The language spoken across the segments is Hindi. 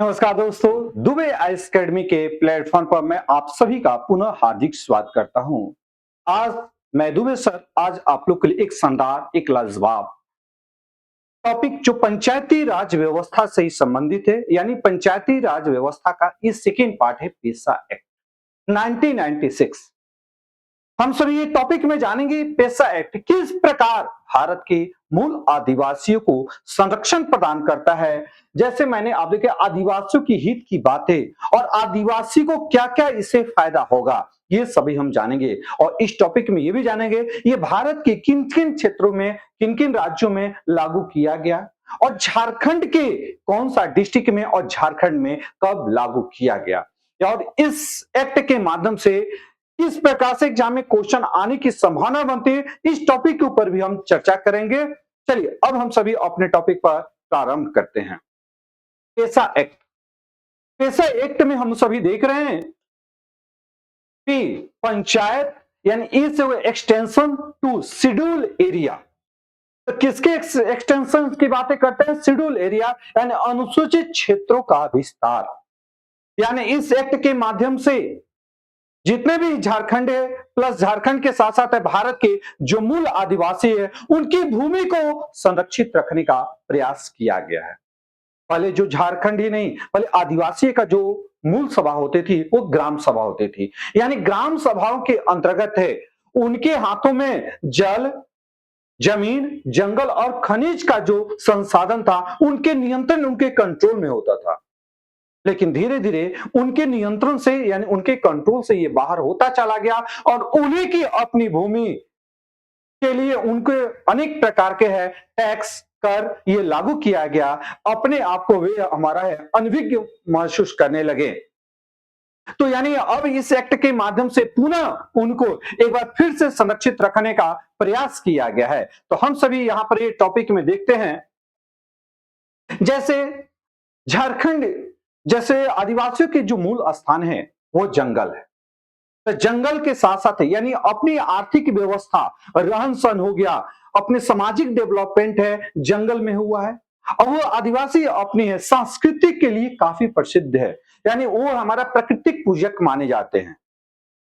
नमस्कार दोस्तों, दुबे आइस अकेडमी के प्लेटफॉर्म पर मैं आप सभी का पुनः हार्दिक स्वागत करता हूं। आज मैं दुबे सर आज आप लोग के लिए एक शानदार, एक लाजवाब टॉपिक जो पंचायती राज व्यवस्था से ही संबंधित है, यानी पंचायती राज व्यवस्था का ये सेकेंड पार्ट है पेसा एक्ट 1996। हम सभी ये टॉपिक में जानेंगे पेसा एक्ट किस प्रकार भारत के मूल आदिवासियों को संरक्षण प्रदान करता है। जैसे मैंने आप देखे आदिवासियों की हित की बातें और आदिवासी को क्या-क्या इससे फायदा होगा, ये सभी हम जानेंगे। और इस टॉपिक में ये भी जानेंगे ये भारत के किन-किन क्षेत्रों में, किन-किन राज्यों में लागू किया गया और झारखंड के कौन सा डिस्ट्रिक्ट में और झारखंड में कब लागू किया गया। और इस एक्ट के माध्यम से किस प्रकार से एग्जाम में क्वेश्चन आने की संभावना बनती है, इस टॉपिक के ऊपर भी हम चर्चा करेंगे। चलिए अब हम सभी अपने टॉपिक पर प्रारंभ करते हैं। पेसा एक्ट। पेसा एक्ट में हम सभी देख रहे हैं कि पंचायत यानी इस एक्सटेंशन टू शेड्यूल एरिया, तो किसके एक्सटेंशन की बातें करते हैं? शेड्यूल एरिया यानी अनुसूचित क्षेत्रों का विस्तार। यानी इस एक्ट के माध्यम से जितने भी झारखंड है प्लस झारखंड के साथ साथ भारत के जो मूल आदिवासी है उनकी भूमि को संरक्षित रखने का प्रयास किया गया है। पहले जो झारखंड ही नहीं, पहले आदिवासी का जो मूल सभा होती थी वो ग्राम सभा होती थी। यानी ग्राम सभाओं के अंतर्गत है उनके हाथों में जल, जमीन, जंगल और खनिज का जो संसाधन था उनके नियंत्रण, उनके कंट्रोल में होता था। लेकिन धीरे धीरे उनके नियंत्रण से यानी उनके कंट्रोल से ये बाहर होता चला गया और उन्हीं की अपनी भूमि के लिए उनके अनेक प्रकार के है टैक्स, कर ये लागू किया गया। अपने आप को वे हमारा है अनभिज्ञ महसूस करने लगे। तो यानी अब इस एक्ट के माध्यम से पुनः उनको एक बार फिर से संरक्षित रखने का प्रयास किया गया है। तो हम सभी यहां पर ये टॉपिक में देखते हैं, जैसे झारखंड जैसे आदिवासियों के जो मूल स्थान है वो जंगल है। तो जंगल के साथ साथ यानी अपनी आर्थिक व्यवस्था, रहन सहन हो गया, अपने सामाजिक डेवलपमेंट है जंगल में हुआ है। और वो आदिवासी अपनी है संस्कृति के लिए काफी प्रसिद्ध है, यानी वो हमारा प्राकृतिक पूजक माने जाते हैं।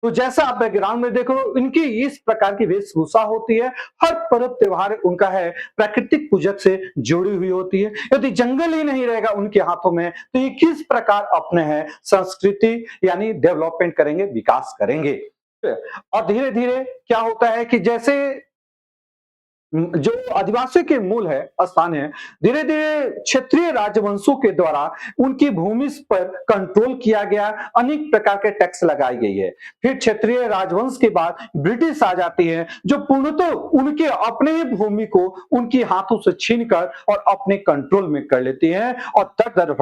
तो जैसा आप बैकग्राउंड में देखो इनकी इस प्रकार की वेशभूषा होती है। हर पर्व त्योहार उनका है प्राकृतिक पूजक से जुड़ी हुई होती है। यदि जंगल ही नहीं रहेगा उनके हाथों में तो ये किस प्रकार अपने है संस्कृति यानी डेवलपमेंट करेंगे, विकास करेंगे। और धीरे धीरे क्या होता है कि जैसे जो आदिवासियों के मूल है स्थान है, धीरे धीरे क्षेत्रीय राजवंशों के द्वारा उनकी भूमि पर कंट्रोल किया गया, अनेक प्रकार के टैक्स लगाई गई है। फिर क्षेत्रीय राजवंश के बाद ब्रिटिश आ जाती है जो पूर्णतः उनके अपने ही भूमि को उनके हाथों से छीनकर और अपने कंट्रोल में कर लेती है और दर दर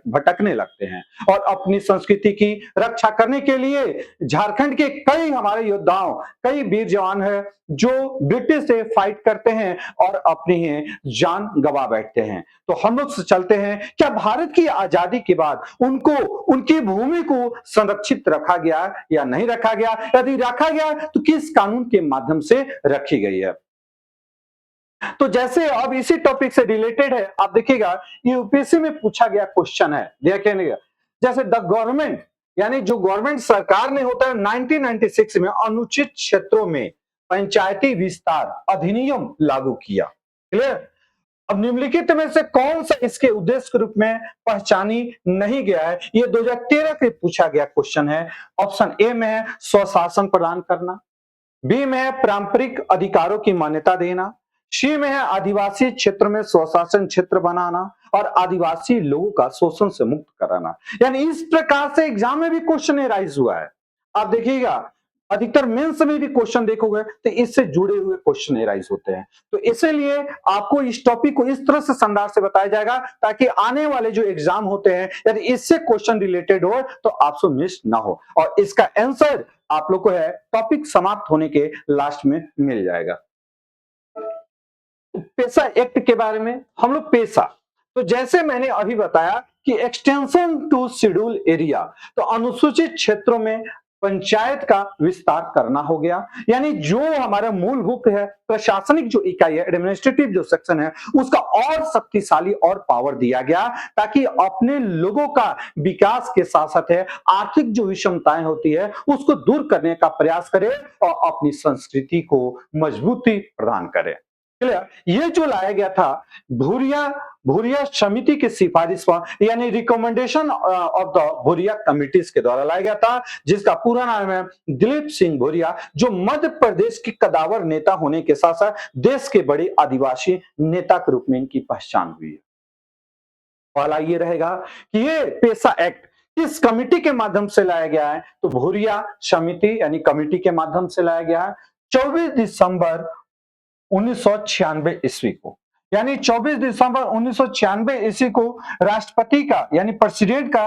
भटकने लगते हैं। और अपनी संस्कृति की रक्षा करने के लिए झारखंड के कई हमारे योद्धाओं, कई वीर जवान है जो ब्रिटिश से फाइट करते हैं और अपनी जान गंवा बैठते हैं। तो हम लोग चलते हैं, क्या भारत की आजादी के बाद उनको उनकी भूमि को संरक्षित रखा गया या नहीं रखा गया? यदि रखा गया तो किस कानून के माध्यम से रखी गई है? तो जैसे अब इसी टॉपिक से रिलेटेड है, आप देखिएगा ये यूपीएससी में पूछा गया क्वेश्चन है, देखिए जैसे द गवर्नमेंट यानी जो गवर्नमेंट सरकार ने होता है 1996 में अनुचित क्षेत्रों में पंचायती विस्तार अधिनियम लागू किया। क्लियर? अब निम्नलिखित में से कौन सा इसके उद्देश्य के रूप में पहचानी नहीं गया है? ये 2013 के पूछा गया क्वेश्चन है। ऑप्शन ए में है स्वशासन प्रदान करना, बी में है पारंपरिक अधिकारों की मान्यता देना, सी में है आदिवासी क्षेत्र में स्वशासन क्षेत्र बनाना और आदिवासी लोगों का शोषण से मुक्त कराना। यानी इस प्रकार से एग्जाम में भी क्वेश्चन राइज हुआ है। आप देखिएगा अधिकतर मेंस में भी क्वेश्चन देखोगे तो इससे जुड़े हुए क्वेश्चन राइज होते हैं। तो इसीलिए आपको इस टॉपिक को इस तरह से शानदार से बताया जाएगा ताकि आने वाले जो एग्जाम होते हैं यदि इससे क्वेश्चन रिलेटेड हो तो आपसे मिस ना हो। और इसका आंसर आप लोग को है टॉपिक समाप्त होने के लास्ट में मिल जाएगा। पेसा एक्ट के बारे में हम लोग पेसा, तो जैसे मैंने अभी बताया कि एक्सटेंशन टू शेड्यूल एरिया, तो अनुसूचित क्षेत्रों में पंचायत का विस्तार करना हो गया। यानी जो हमारा मूलभूत है, प्रशासनिक जो इकाई है, एडमिनिस्ट्रेटिव जो सेक्शन है, उसका और शक्तिशाली और पावर दिया गया, ताकि अपने लोगों का विकास के साथ साथ है आर्थिक जो विषमताएं होती है उसको दूर करने का प्रयास करे और अपनी संस्कृति को मजबूती प्रदान करे। क्लियर? ये जो लाया गया था भूरिया भूरिया समिति की सिफारिश पर, यानी recommendation of the Bhuria committees के द्वारा लाया गया था, जिसका पूरा नाम है दिलीप सिंह भूरिया, जो मध्य प्रदेश के कदावर नेता होने के साथ साथ देश के बड़े आदिवासी नेता के रूप में इनकी पहचान हुई है। पहला ये रहेगा कि ये पेशा एक्ट किस कमिटी के माध्यम से लाया गया है, तो भूरिया समिति यानी कमिटी के माध्यम से लाया गया है 24 दिसंबर 1996 ईस्वी को। यानी 24 दिसंबर 1996 ईस्वी को राष्ट्रपति का यानी प्रेसिडेंट का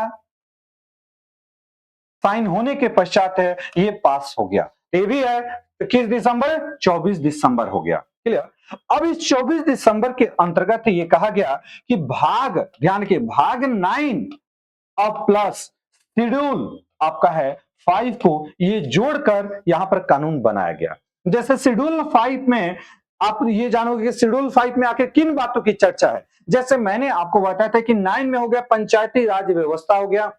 साइन होने के पश्चात है ये पास हो गया। ये भी है तो किस दिसंबर, 24 दिसंबर हो गया। क्लियर? अब इस 24 दिसंबर के अंतर्गत ये कहा गया कि ध्यान के भाग 9 अब प्लस शेड्यूल आपका है 5 को ये जोड़कर यहां पर कानून बनाया गया। जैसे शेड्यूल 5 में आप ये जानोगे कि शेड्यूल 5 में आके किन बातों की चर्चा है। जैसे मैंने आपको बताया था कि 9 में हो गया पंचायती राज व्यवस्था हो गया,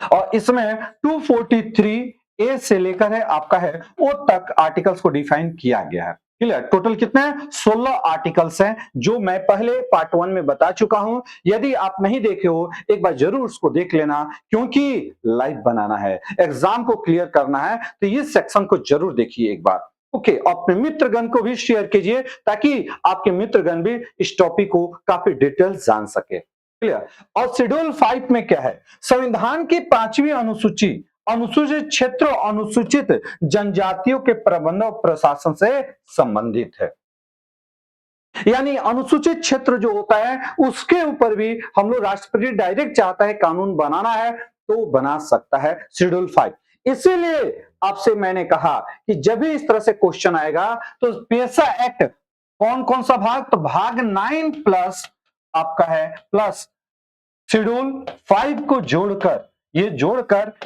और इसमें 243 ए से लेकर है आपका है ओ तक आर्टिकल्स को डिफाइन किया गया है। क्लियर? टोटल कितने हैं? 16 आर्टिकल्स हैं, जो मैं पहले पार्ट 1 में बता चुका हूं। यदि आप नहीं देखे हो एक बार जरूर उसको देख लेना, क्योंकि लाइव बनाना है, एग्जाम को क्लियर करना है, तो इस सेक्शन को जरूर देखिए एक बार। ओके, अपने मित्रगण को भी शेयर कीजिए ताकि आपके मित्रगण भी इस टॉपिक को काफी डिटेल जान सके। क्लियर? और शेड्यूल 5 में क्या है? संविधान की 5वीं अनुसूची अनुसूचित क्षेत्र अनुसूचित जनजातियों के प्रबंधन और प्रशासन से संबंधित है। यानी अनुसूचित क्षेत्र जो होता है उसके ऊपर भी हम लोग राष्ट्रपति डायरेक्ट चाहता है कानून बनाना है तो बना सकता है शेड्यूल 5। इसीलिए आपसे मैंने कहा कि जब भी इस तरह से क्वेश्चन आएगा तो पेशा एक्ट कौन कौन सा भाग, तो भाग 9 प्लस आपका है प्लस शेड्यूल 5 को जोड़कर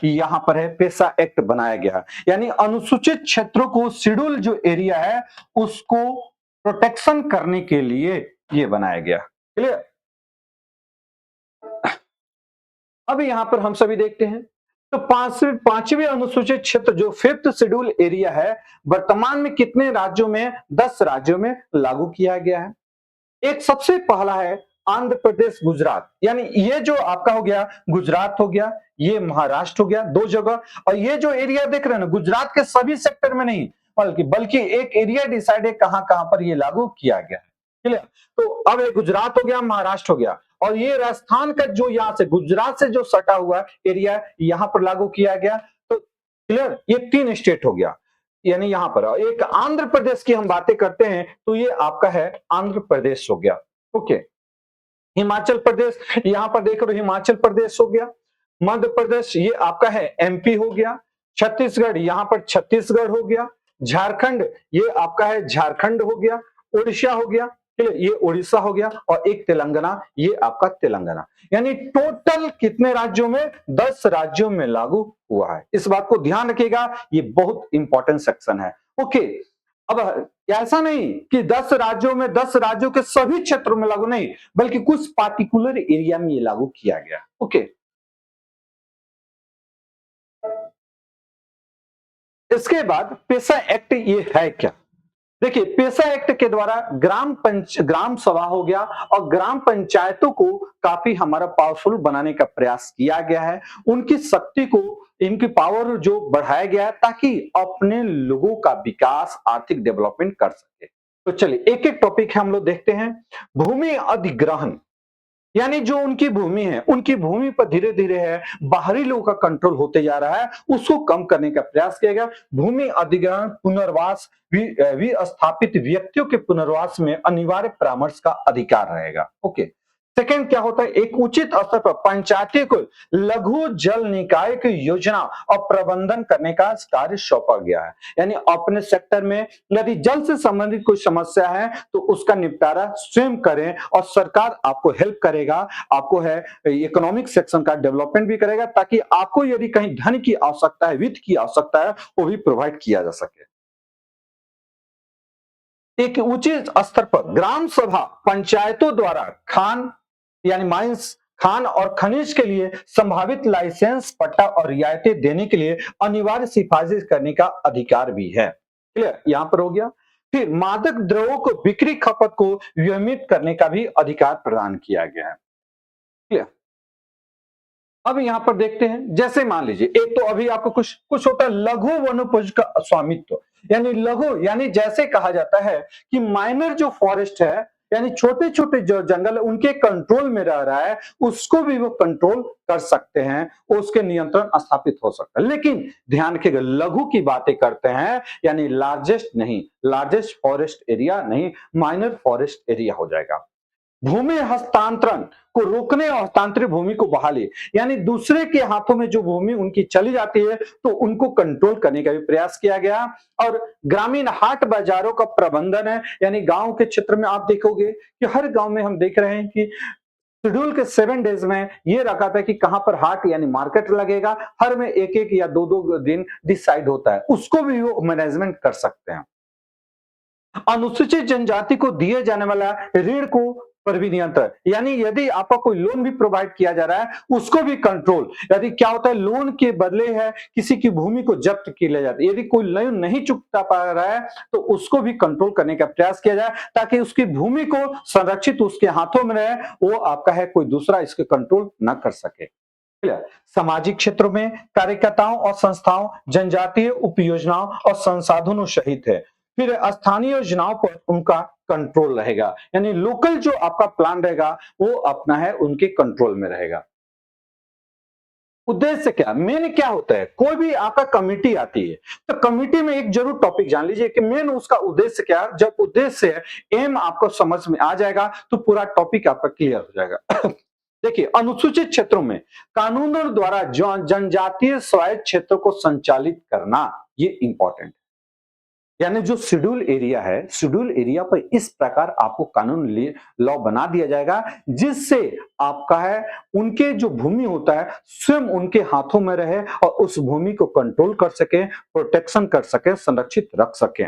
यहां पर है पेशा एक्ट बनाया गया। यानी अनुसूचित क्षेत्रों को शेड्यूल जो एरिया है उसको प्रोटेक्शन करने के लिए ये बनाया गया। क्लियर? अब यहां पर हम सभी देखते हैं तो पांचवें अनुसूचित क्षेत्र जो 5th शेड्यूल एरिया है, वर्तमान में कितने राज्यों में, 10 राज्यों में लागू किया गया है। एक सबसे पहला है आंध्र प्रदेश, गुजरात, यानी ये जो आपका हो गया गुजरात हो गया, ये महाराष्ट्र हो गया, 2 जगह। और ये जो एरिया देख रहे हैं ना, गुजरात के सभी सेक्टर में नहीं बल्कि एक एरिया डिसाइड है कहां कहां पर ये लागू किया गया है। क्लियर? तो अब ये गुजरात हो गया, महाराष्ट्र हो गया, और ये राजस्थान का जो यहां से गुजरात से जो सटा हुआ एरिया यहां पर लागू किया गया। तो क्लियर? ये 3 स्टेट हो गया, यानी यहां पर एक आंध्र प्रदेश की हम बातें करते हैं तो ये आपका है आंध्र प्रदेश हो गया। ओके, हिमाचल प्रदेश यहां पर देख रहे हो, हिमाचल प्रदेश हो गया, मध्य प्रदेश ये आपका है एमपी हो गया, छत्तीसगढ़ यहां पर छत्तीसगढ़ हो गया, झारखंड ये आपका है झारखंड हो गया, उड़ीसा हो गया, ये उड़ीसा हो गया, और एक तेलंगाना ये आपका तेलंगाना। यानी टोटल कितने राज्यों में, 10 राज्यों में लागू हुआ है। इस बात को ध्यान रखिएगा, ये बहुत इंपॉर्टेंट सेक्शन है। ओके, अब ऐसा नहीं कि 10 राज्यों में 10 राज्यों के सभी क्षेत्रों में लागू नहीं, बल्कि कुछ पार्टिकुलर एरिया में ये लागू किया गया। ओके, इसके बाद पेशा एक्ट ये है क्या? देखिए, पेशा एक्ट के द्वारा ग्राम सभा हो गया और ग्राम पंचायतों को काफी हमारा पावरफुल बनाने का प्रयास किया गया है। उनकी शक्ति को, इनकी पावर जो बढ़ाया गया है ताकि अपने लोगों का विकास, आर्थिक डेवलपमेंट कर सके। तो चलिए एक एक टॉपिक हम लोग देखते हैं। भूमि अधिग्रहण, यानी जो उनकी भूमि है, उनकी भूमि पर धीरे धीरे है बाहरी लोगों का कंट्रोल होते जा रहा है, उसको कम करने का प्रयास किया गया। भूमि अधिग्रहण, पुनर्वास, विस्थापित व्यक्तियों के पुनर्वास में अनिवार्य परामर्श का अधिकार रहेगा। ओके, सेकंड क्या होता है, एक उचित स्तर पर पंचायती को लघु जल निकाय की योजना और प्रबंधन करने का कार्य सौंपा गया है। यानी अपने सेक्टर में यदि जल से संबंधित कोई समस्या है तो उसका निपटारा स्वयं करें और सरकार आपको हेल्प करेगा, आपको है इकोनॉमिक सेक्शन का डेवलपमेंट भी करेगा ताकि आपको यदि कहीं धन की आवश्यकता है, वित्त की आवश्यकता है, वो भी प्रोवाइड किया जा सके। एक उचित स्तर पर ग्राम सभा पंचायतों द्वारा खान यानी माइंस खान और खनिज के लिए संभावित लाइसेंस पट्टा और रियायतें देने के लिए अनिवार्य सिफारिश करने का अधिकार भी है। क्लियर, यहां पर हो गया। फिर मादक द्रव्यों को बिक्री खपत को नियमित करने का भी अधिकार प्रदान किया गया है। क्लियर। अब यहां पर देखते हैं, जैसे मान लीजिए एक तो अभी आपको कुछ कुछ होता है लघु वनोपज का स्वामित्व, यानी लघु यानी जैसे कहा जाता है कि माइनर जो फॉरेस्ट है यानी छोटे छोटे जो जंगल है उनके कंट्रोल में रह रहा है, उसको भी वो कंट्रोल कर सकते हैं, उसके नियंत्रण स्थापित हो सकता है। लेकिन ध्यान रखिएगा, लघु की बातें करते हैं यानी लार्जेस्ट नहीं, लार्जेस्ट फॉरेस्ट एरिया नहीं, माइनर फॉरेस्ट एरिया हो जाएगा। भूमि हस्तांतरण को रोकने और हस्तांतरित भूमि को बहाली, यानी दूसरे के हाथों में जो भूमि उनकी चली जाती है तो उनको कंट्रोल करने का भी प्रयास किया गया। और ग्रामीण हाट बाजारों का प्रबंधन है, यानी गांव के क्षेत्र में आप देखोगे कि हर गांव में हम देख रहे हैं कि शेड्यूल के 7 डेज में ये रखा था कि कहां पर हाट यानी मार्केट लगेगा, हर में एक एक या दो दो दिन डिसाइड होता है, उसको भी वो मैनेजमेंट कर सकते हैं। अनुसूचित जनजाति को दिए जाने वाला ऋण को पर भी नियंत्रण, यानी यदि आपका कोई लोन भी प्रोवाइड किया जा रहा है उसको भी कंट्रोल, यदि क्या होता है लोन के बदले है किसी की भूमि को जब्त की ले जाती है, यदि कोई लोन नहीं चुकता पा रहा है तो उसको भी कंट्रोल करने का प्रयास किया जाए ताकि उसकी भूमि को संरक्षित उसके हाथों में रहे, वो आपका है कोई दूसरा इसके कंट्रोल न कर सके। क्लियर। सामाजिक क्षेत्रों में कार्यकर्ताओं और संस्थाओं जनजातीय उपयोजनाओं और संसाधनों सहित है। फिर स्थानीय योजनाओं पर उनका कंट्रोल रहेगा, यानी लोकल जो आपका प्लान रहेगा वो अपना है उनके कंट्रोल में रहेगा। उद्देश्य क्या, मेन क्या होता है, कोई भी आपका कमिटी आती है तो कमिटी में एक जरूर टॉपिक जान लीजिए कि मेन उसका उद्देश्य क्या है। जब उद्देश्य है एम आपको समझ में आ जाएगा तो पूरा टॉपिक आपका क्लियर हो जाएगा। देखिए, अनुसूचित क्षेत्रों में कानूनों द्वारा जनजातीय स्वायत्त क्षेत्रों को संचालित करना ये इंपॉर्टेंट, यानी जो शेड्यूल एरिया है, शेड्यूल एरिया पर इस प्रकार आपको कानून लॉ बना दिया जाएगा जिससे आपका है उनके जो भूमि होता है स्वयं उनके हाथों में रहे और उस भूमि को कंट्रोल कर सके, प्रोटेक्शन कर सके, संरक्षित रख सके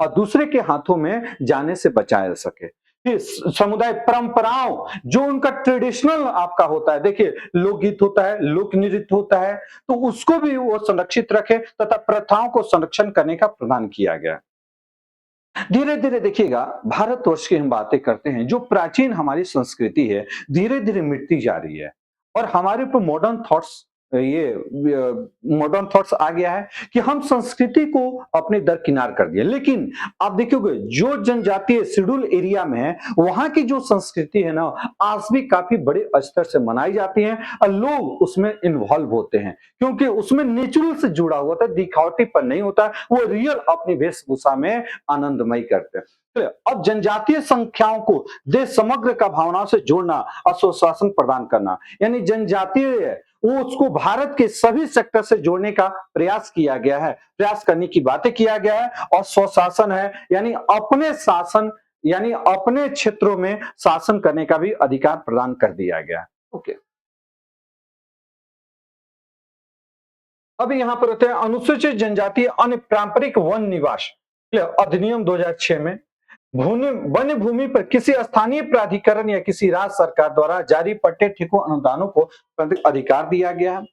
और दूसरे के हाथों में जाने से बचाया जा सके। फिर समुदाय परंपराओं जो उनका ट्रेडिशनल आपका होता है, देखिए लोकगीत होता है, लोक नृत्य होता है, तो उसको भी वो संरक्षित रखे तथा प्रथाओं को संरक्षण करने का प्रदान किया गया। धीरे धीरे देखिएगा, भारतवर्ष की हम बातें करते हैं, जो प्राचीन हमारी संस्कृति है धीरे धीरे मिटती जा रही है और हमारे ऊपर मॉडर्न थॉट्स आ गया है कि हम संस्कृति को अपने दरकिनार कर दिया। लेकिन आप देखोगे जो जनजातीय शेड्यूल एरिया में है वहां की जो संस्कृति है ना आज भी काफी बड़े स्तर से मनाई जाती है और लोग उसमें इन्वॉल्व होते हैं क्योंकि उसमें नेचुरल से जुड़ा हुआ था, दिखावटी पर नहीं होता, वो रियल अपनी वेशभूषा में आनंदमय करते हैं। तो अब जनजातीय संख्याओं को देश समग्र का भावनाओं से जोड़ना और सुशासन प्रदान करना, यानी जनजातीय वो उसको भारत के सभी सेक्टर से जोड़ने का प्रयास किया गया है, प्रयास करने की बातें किया गया है और स्वशासन है यानी अपने शासन यानी अपने क्षेत्रों में शासन करने का भी अधिकार प्रदान कर दिया गया है। ओके, अब यहाँ पर होते हैं अनुसूचित जनजाति अन्य पारंपरिक वन निवास अधिनियम 2006 में भूमि वन भूमि पर किसी स्थानीय प्राधिकरण या किसी राज्य सरकार द्वारा जारी पट्टे ठेकों अनुदानों को अधिकार दिया गया है।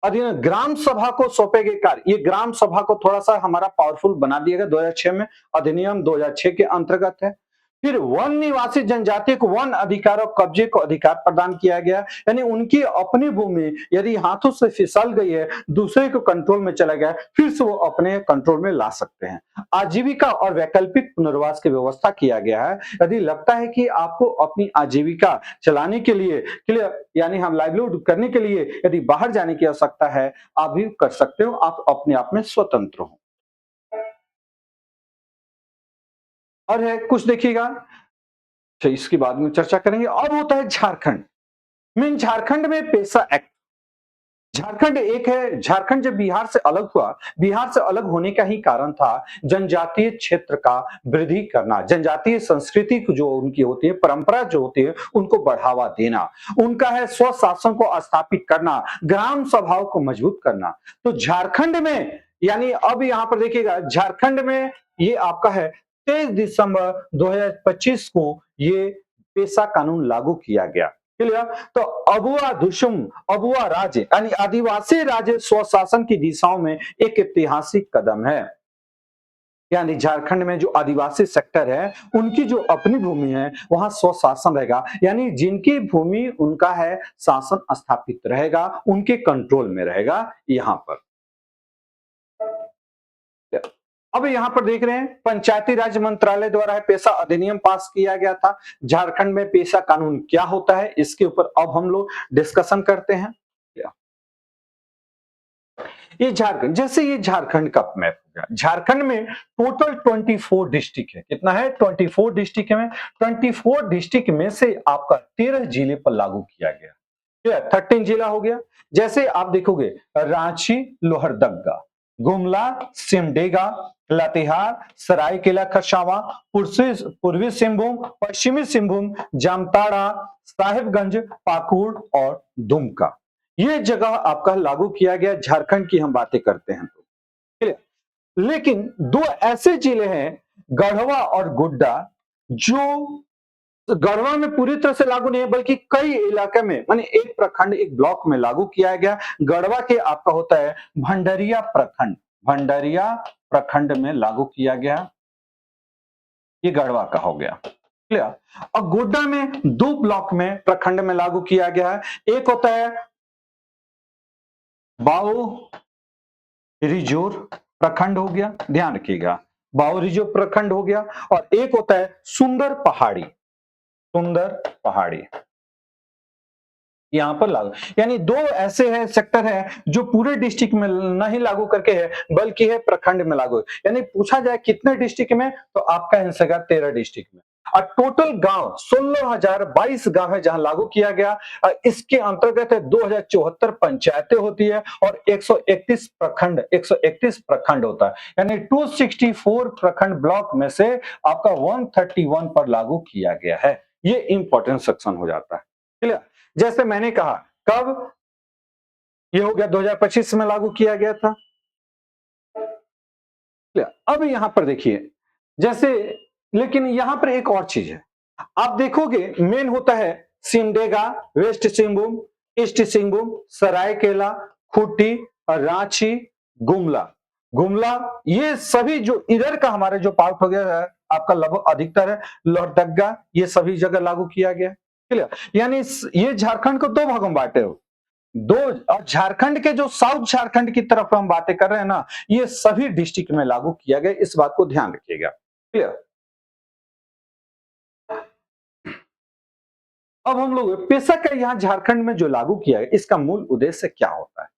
अधिनियम ग्राम सभा को सौंपे गए कार्य, ये ग्राम सभा को थोड़ा सा हमारा पावरफुल बना दिया गया 2006 में, अधिनियम 2006 के अंतर्गत है। फिर वन निवासी जनजाति को वन अधिकार और कब्जे को अधिकार प्रदान किया गया, यानी उनकी अपनी भूमि यदि हाथों से फिसल गई है, दूसरे को कंट्रोल में चला गया, फिर से वो अपने कंट्रोल में ला सकते हैं। आजीविका और वैकल्पिक पुनर्वास की व्यवस्था किया गया है। यदि लगता है कि आपको अपनी आजीविका चलाने के लिए यानी हम लाइवलीहुड करने के लिए यदि बाहर जाने की आवश्यकता है, आप भी कर सकते हो, आप अपने आप में स्वतंत्र हो। और है कुछ देखिएगा तो इसके बाद में चर्चा करेंगे। अब होता है झारखंड। मीन झारखंड में पेसा एक्ट। झारखंड एक है, झारखंड जब बिहार से अलग हुआ, बिहार से अलग होने का ही कारण था जनजातीय क्षेत्र का वृद्धि करना, जनजातीय संस्कृति को जो उनकी होती है, परंपरा जो होती है, उनको बढ़ावा देना, उनका है स्वशासन को स्थापित करना, ग्राम सभाओं को मजबूत करना। तो झारखंड में, यानी अब यहाँ पर देखिएगा, झारखंड में ये आपका है 23 दिसंबर 2025 को ये पेशा कानून लागू किया गया। क्लियर? तो अबुआ दुशुम, अबुआ राज्य यानी आदिवासी राज्य स्वशासन की दिशाओं में एक ऐतिहासिक कदम है। यानी झारखंड में जो आदिवासी सेक्टर है, उनकी जो अपनी भूमि है, वहां स्वशासन रहेगा, यानी जिनकी भूमि उनका है, शासन स्थापित रहेगा, उनके कंट्रोल में रहेगा यहां पर। अब यहां पर देख रहे हैं पंचायती राज मंत्रालय द्वारा है पेशा अधिनियम पास किया गया था। झारखंड में पेशा कानून क्या होता है, इसके ऊपर अब हम लोग डिस्कशन करते हैं। ये झारखंड, जैसे ये झारखंड का मैप हो गया। झारखंड में टोटल 24 डिस्ट्रिक्ट है। कितना है? 24 डिस्ट्रिक्ट में 24 डिस्ट्रिक्ट में से आपका 13 जिले पर लागू किया गया। 13 जिला हो गया। जैसे आप देखोगे रांची, लोहरदगा, गुमला, सिमडेगा, लातेहार, सरायकेला खरसावां, पूर्वी सिंहभूम, पश्चिमी सिंहभूम, जामताड़ा, साहिबगंज, पाकुड़ और दुमका, ये जगह आपका लागू किया गया। झारखंड की हम बातें करते हैं तो क्लियर। लेकिन दो ऐसे जिले हैं, गढ़वा और गोड्डा, जो गढ़वा में पूरी तरह से लागू नहीं है, बल्कि कई इलाके में, माने एक प्रखंड, एक ब्लॉक में लागू किया गया। गढ़वा के आपका होता है भंडरिया प्रखंड, भंडरिया प्रखंड में लागू किया गया। ये गढ़वा का हो गया। क्लियर? और गोड्डा में 2 ब्लॉक में, प्रखंड में लागू किया गया है। एक होता है बाओ रिजोर प्रखंड हो गया, ध्यान रखिएगा, बाओ रिजोर प्रखंड हो गया। और एक होता है सुंदर पहाड़ी, सुंदर पहाड़ी, यहां पर लागू, यानी 2 ऐसे है सेक्टर है जो पूरे डिस्ट्रिक्ट में नहीं लागू करके है, बल्कि है प्रखंड में लागू। यानी पूछा जाए कितने डिस्ट्रिक्ट में, तो आपका आंसर है 13 डिस्ट्रिक्ट में। और टोटल गांव 16,022 गांव है जहां लागू किया गया। इसके अंतर्गत है 2074 पंचायतें होती है और 131 प्रखंड, 131 प्रखंड होता है। यानी 264 प्रखंड ब्लॉक में से आपका 131 पर लागू किया गया है। ये इंपॉर्टेंट सेक्शन हो जाता है। क्लियर? जैसे मैंने कहा, कब ये हो गया? 2025 में लागू किया गया था। अब यहां पर देखिए, जैसे, लेकिन यहां पर एक और चीज है, आप देखोगे मेन होता है सिमडेगा, वेस्ट सिंहभूम, ईस्ट सिंहभूम, सरायकेला, खूंटी और रांची, गुमला, गुमला, ये सभी जो इधर का हमारे जो पार्ट हो गया है आपका, लगभग अधिकतर है लोहरदगा, ये सभी जगह लागू किया गया। क्लियर? यानी ये झारखंड को 2 भागों में बांटे हो, 2। और झारखंड के जो साउथ झारखंड की तरफ हम बातें कर रहे हैं ना, ये सभी डिस्ट्रिक्ट में लागू किया गया, इस बात को ध्यान रखिएगा। क्लियर? अब हम लोग पेशा का यहां झारखंड में जो लागू किया है, इसका मूल उद्देश्य क्या होता है?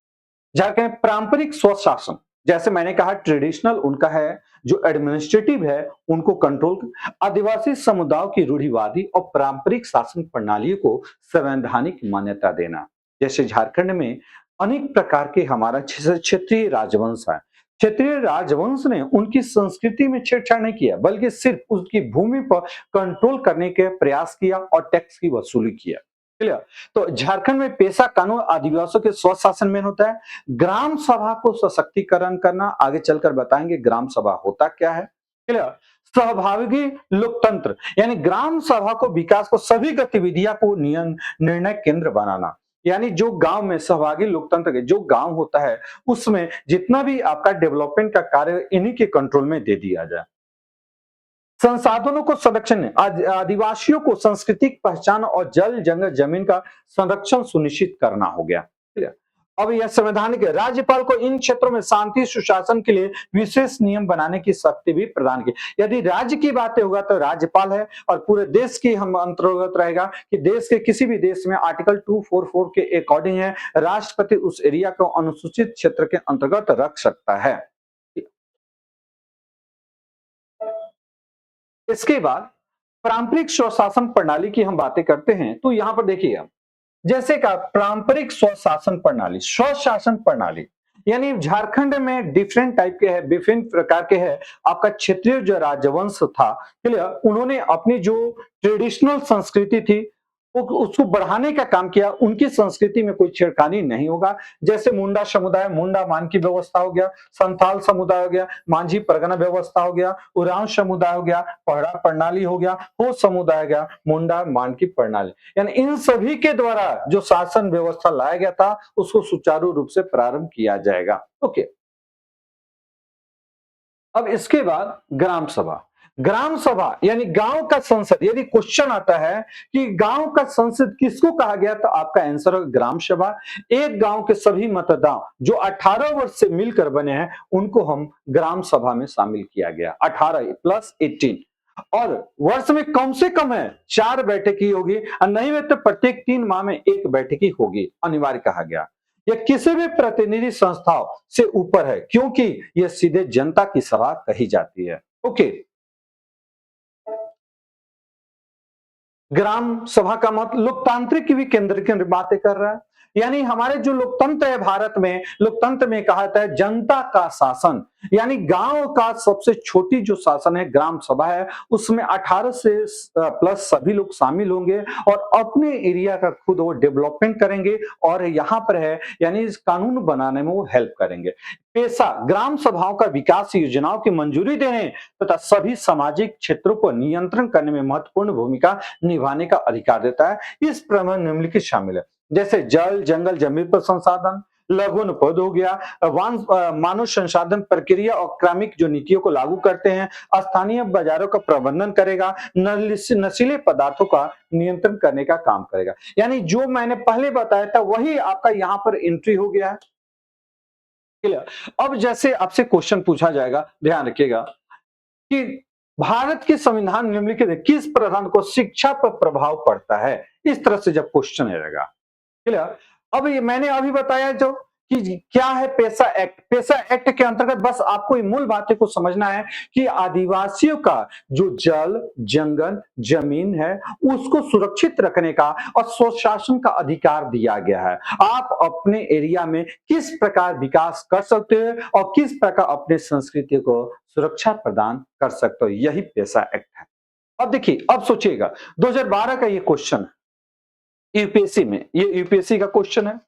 झारखंड पारंपरिक स्वशासन, जैसे मैंने कहा ट्रेडिशनल उनका है, जो एडमिनिस्ट्रेटिव है उनको कंट्रोल, आदिवासी समुदायों की रूढ़िवादी और पारंपरिक शासन प्रणालियों को संवैधानिक मान्यता देना। जैसे झारखंड में अनेक प्रकार के हमारा क्षेत्रीय राजवंश है। क्षेत्रीय राजवंश ने उनकी संस्कृति में छेड़छाड़ नहीं किया, बल्कि सिर्फ उसकी भूमि पर कंट्रोल करने के प्रयास किया और टैक्स की वसूली किया। क्लियर? तो झारखंड में पेशा कानून आदिवासियों के स्वशासन में होता है। ग्राम सभा को सशक्तिकरण करना, आगे चलकर बताएंगे ग्राम सभा होता क्या है। क्लियर? सहभागी लोकतंत्र, यानी ग्राम सभा को विकास को सभी गतिविधियां को निर्णय केंद्र बनाना, यानी जो गांव में सहभागी लोकतंत्र के जो गांव होता है, उसमें जितना भी आपका डेवलपमेंट का कार्य इन्हीं के कंट्रोल में दे दिया जाए। संसाधनों को संरक्षण, आदिवासियों को सांस्कृतिक पहचान और जल जंगल जमीन का संरक्षण सुनिश्चित करना हो गया। अब यह संवैधानिक है, राज्यपाल को इन क्षेत्रों में शांति सुशासन के लिए विशेष नियम बनाने की शक्ति भी प्रदान की। यदि राज्य की बातें होगा तो राज्यपाल है, और पूरे देश की हम अंतर्गत रहेगा कि देश के किसी भी देश में आर्टिकल 244 के अकॉर्डिंग है, राष्ट्रपति उस एरिया को अनुसूचित क्षेत्र के अंतर्गत रख सकता है। इसके बाद पारंपरिक स्वशासन प्रणाली की हम बातें करते हैं तो यहां पर देखिए आप, जैसे का पारंपरिक स्वशासन प्रणाली, स्वशासन प्रणाली यानी झारखंड में डिफरेंट टाइप के है, विभिन्न प्रकार के है। आपका क्षेत्रीय जो राजवंश था, क्लियर, उन्होंने अपनी जो ट्रेडिशनल संस्कृति थी उसको बढ़ाने का काम किया। उनकी संस्कृति में कोई छेड़खानी नहीं होगा। जैसे मुंडा समुदाय, मुंडा मान की व्यवस्था हो गया, संथाल समुदाय हो गया, मांझी परगना व्यवस्था हो गया, उरांव समुदाय हो गया, पहड़ा प्रणाली हो गया, हो समुदाय हो गया, मुंडा मान की प्रणाली, यानी इन सभी के द्वारा जो शासन व्यवस्था लाया गया था उसको सुचारू रूप से प्रारंभ किया जाएगा। ओके, अब इसके बाद ग्राम सभा। ग्राम सभा यानी गांव का संसद। यदि क्वेश्चन आता है कि गांव का संसद किसको कहा गया, तो आपका आंसर होगा ग्राम सभा। एक गांव के सभी मतदाता जो 18 वर्ष से मिलकर बने हैं उनको हम ग्राम सभा में शामिल किया गया, 18 प्लस 18। और वर्ष में कम से कम है 4 बैठक होगी और नहीं में तो प्रत्येक 3 माह में 1 बैठक होगी, अनिवार्य कहा गया। यह किसी भी प्रतिनिधि संस्थाओं से ऊपर है क्योंकि यह सीधे जनता की सभा कही जाती है। ओके, ग्राम सभा का मत लोकतांत्रिक की भी केंद्र की बातें कर रहा है। यानी हमारे जो लोकतंत्र है भारत में, लोकतंत्र में कहा जाता है जनता का शासन, यानी गांव का सबसे छोटी जो शासन है ग्राम सभा है, उसमें 18 से प्लस सभी लोग शामिल होंगे और अपने एरिया का खुद वो डेवलपमेंट करेंगे और यहाँ पर है यानी इस कानून बनाने में वो हेल्प करेंगे। पेशा ग्राम सभाओं का विकास योजनाओं की मंजूरी देने तथा सभी सामाजिक क्षेत्रों को नियंत्रण करने में महत्वपूर्ण भूमिका निभाने का अधिकार देता है। इस प्रमाण निम्नलिखित शामिल है, जैसे जल जंगल जमीन पर संसाधन, लघु पद हो गया, मानव संसाधन प्रक्रिया और क्रमिक जो नीतियों को लागू करते हैं, स्थानीय बाजारों का प्रबंधन करेगा, नशीले पदार्थों का नियंत्रण करने का काम करेगा। यानी जो मैंने पहले बताया था वही आपका यहाँ पर एंट्री हो गया है। क्लियर। अब जैसे आपसे क्वेश्चन पूछा जाएगा, ध्यान रखिएगा कि भारत के संविधान निम्नलिखित है, किस प्रावधान को शिक्षा पर प्रभाव पड़ता है, इस तरह से जब क्वेश्चन आएगा। क्लियर। अब ये मैंने अभी बताया जो कि क्या है पेशा एक्ट। पेशा एक्ट के अंतर्गत बस आपको ये मूल बातें को समझना है कि आदिवासियों का जो जल जंगल जमीन है उसको सुरक्षित रखने का और स्वशासन का अधिकार दिया गया है। आप अपने एरिया में किस प्रकार विकास कर सकते हो और किस प्रकार अपने संस्कृति को सुरक्षा प्रदान कर सकते हो, यही पेशा एक्ट है। अब देखिए, अब सोचिएगा 2012 का ये क्वेश्चन यूपीएससी में, ये यूपीएससी का क्वेश्चन है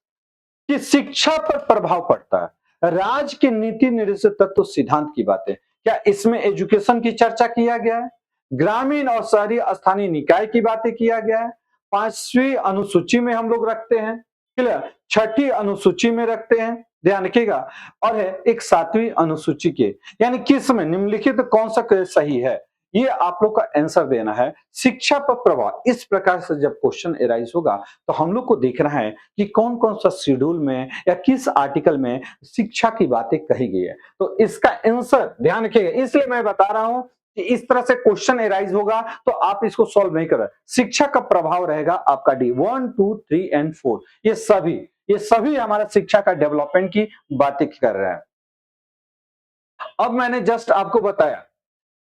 कि शिक्षा पर प्रभाव पड़ता है, राज्य के नीति निर्देशित तत्व सिद्धांत की बातें, क्या इसमें एजुकेशन की चर्चा किया गया है, ग्रामीण और शहरी स्थानीय निकाय की बातें किया गया है, 5वीं अनुसूची में हम लोग रखते हैं, क्लियर, 6ठी अनुसूची में रखते हैं, ध्यान रखिएगा, और है एक 7वीं अनुसूची के, यानी किस में निम्नलिखित कौन सा सही है, ये आप लोग का आंसर देना है। शिक्षा पर प्रभाव, इस प्रकार से जब क्वेश्चन एराइज होगा तो हम लोग को देखना है कि कौन कौन सा शेड्यूल में या किस आर्टिकल में शिक्षा की बातें कही गई है, तो इसका आंसर ध्यान रखिएगा। इसलिए मैं बता रहा हूं कि इस तरह से क्वेश्चन एराइज होगा तो आप इसको सॉल्व नहीं कर रहे। शिक्षा का प्रभाव रहेगा आपका डी 1 2 3 एंड 4, ये सभी हमारा शिक्षा का डेवलपमेंट की बातें कर रहे हैं। अब मैंने जस्ट आपको बताया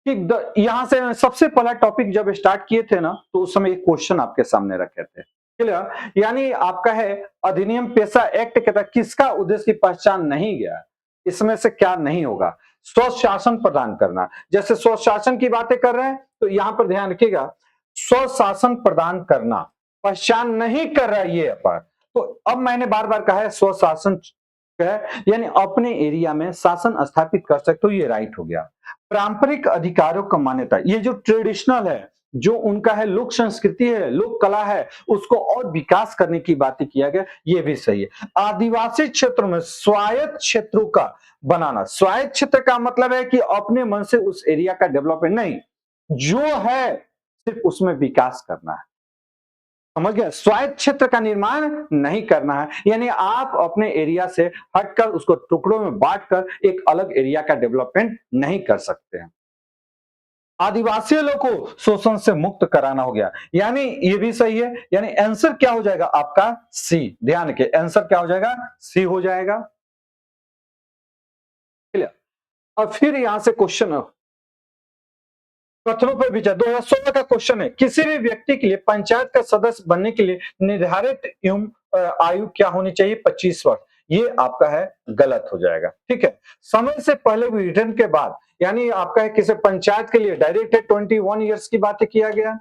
कि यहां से सबसे पहला टॉपिक जब स्टार्ट किए थे ना तो उस समय एक क्वेश्चन आपके सामने रखे थे, क्लियर, यानी आपका है अधिनियम पेशा एक्ट के तहत किसका उद्देश्य की पहचान नहीं गया, इसमें से क्या नहीं होगा, स्वशासन प्रदान करना। जैसे स्वशासन की बातें कर रहे हैं तो यहां पर ध्यान रखिएगा, स्वशासन प्रदान करना पहचान नहीं कर रहा है ये पर, तो अब मैंने बार बार कहा है स्वशासन है यानी अपने एरिया में शासन स्थापित कर सकते हो, ये राइट हो गया। पारंपरिक अधिकारों का मान्यता, ये जो ट्रेडिशनल है, जो उनका है लोक संस्कृति है लोक कला है, उसको और विकास करने की बातें किया गया, ये भी सही है। आदिवासी क्षेत्रों में स्वायत्त क्षेत्रों का बनाना, स्वायत्त क्षेत्र का मतलब है कि अपने मन से उस एरिया का डेवलपमेंट नहीं, जो है सिर्फ उसमें विकास करना है, समझ गया, स्वायत्त क्षेत्र का निर्माण नहीं करना है, यानी आप अपने एरिया से हटकर उसको टुकड़ों में बांटकर एक अलग एरिया का डेवलपमेंट नहीं कर सकते हैं। आदिवासी लोगों को शोषण से मुक्त कराना हो गया, यानी ये भी सही है, यानी आंसर क्या हो जाएगा आपका सी, ध्यान रखिए आंसर क्या हो जाएगा सी हो जाएगा। क्लियर। अब फिर यहां से क्वेश्चन कथनों पर विचार 2016 का क्वेश्चन है, किसी भी व्यक्ति के लिए पंचायत का सदस्य बनने के लिए निर्धारित आयु क्या होनी चाहिए? 25 वर्ष। ये आपका है गलत हो जाएगा, ठीक है। समय से पहले भी रिटर्न के बाद, यानी आपका है किसी पंचायत के लिए डायरेक्ट है 21 ईयर्स की बात किया गया,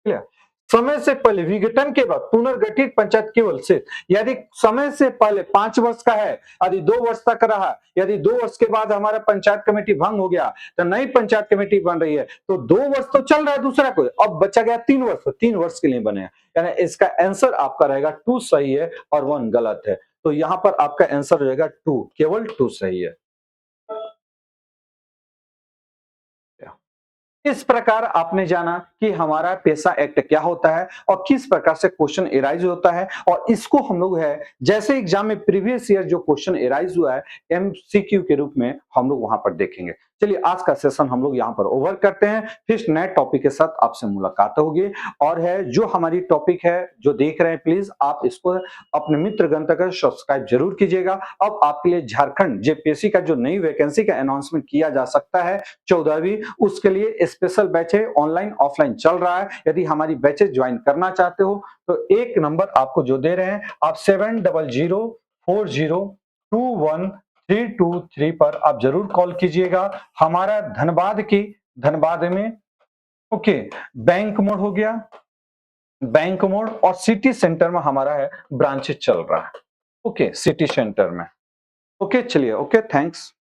क्लियर। समय से पहले विघटन के बाद पुनर्गठित पंचायत केवल से, यदि समय से पहले 5 वर्ष का है, यदि 2 वर्ष तक रहा, यदि 2 वर्ष के बाद हमारा पंचायत कमेटी भंग हो गया तो नई पंचायत कमेटी बन रही है, तो 2 वर्ष तो चल रहा है दूसरा कोई, अब बचा गया 3 वर्ष, तो 3 वर्ष के लिए बने, यानी इसका आंसर आपका रहेगा 2 सही है और 1 गलत है। तो यहां पर आपका आंसर हो जाएगा 2, केवल 2 सही है। इस प्रकार आपने जाना कि हमारा पेशा एक्ट क्या होता है और किस प्रकार से क्वेश्चन एराइज होता है, और इसको हम लोग है जैसे एग्जाम में प्रीवियस ईयर जो क्वेश्चन एराइज हुआ है एमसीक्यू के रूप में हम लोग वहां पर देखेंगे। चलिए आज का सेशन हम लोग यहाँ पर ओवर करते हैं, फिर नए टॉपिक के साथ आपसे मुलाकात होगी। और है जो हमारी टॉपिक है जो देख रहे हैं, प्लीज आप इसको अपने मित्र गण तक सब्सक्राइब जरूर कीजिएगा। अब आपके लिए झारखंड जेपीएससी का जो नई वैकेंसी का अनाउंसमेंट किया जा सकता है 14वीं, उसके लिए स्पेशल बैच है, ऑनलाइन ऑफलाइन चल रहा है। यदि हमारी बैचेस ज्वाइन करना चाहते हो तो एक नंबर आपको जो दे रहे हैं, आप 7004021323 पर आप जरूर कॉल कीजिएगा। हमारा धनबाद में ओके बैंक मोड हो गया, बैंक मोड और सिटी सेंटर में हमारा है ब्रांचेस चल रहा है, ओके सिटी सेंटर में। ओके चलिए, ओके थैंक्स।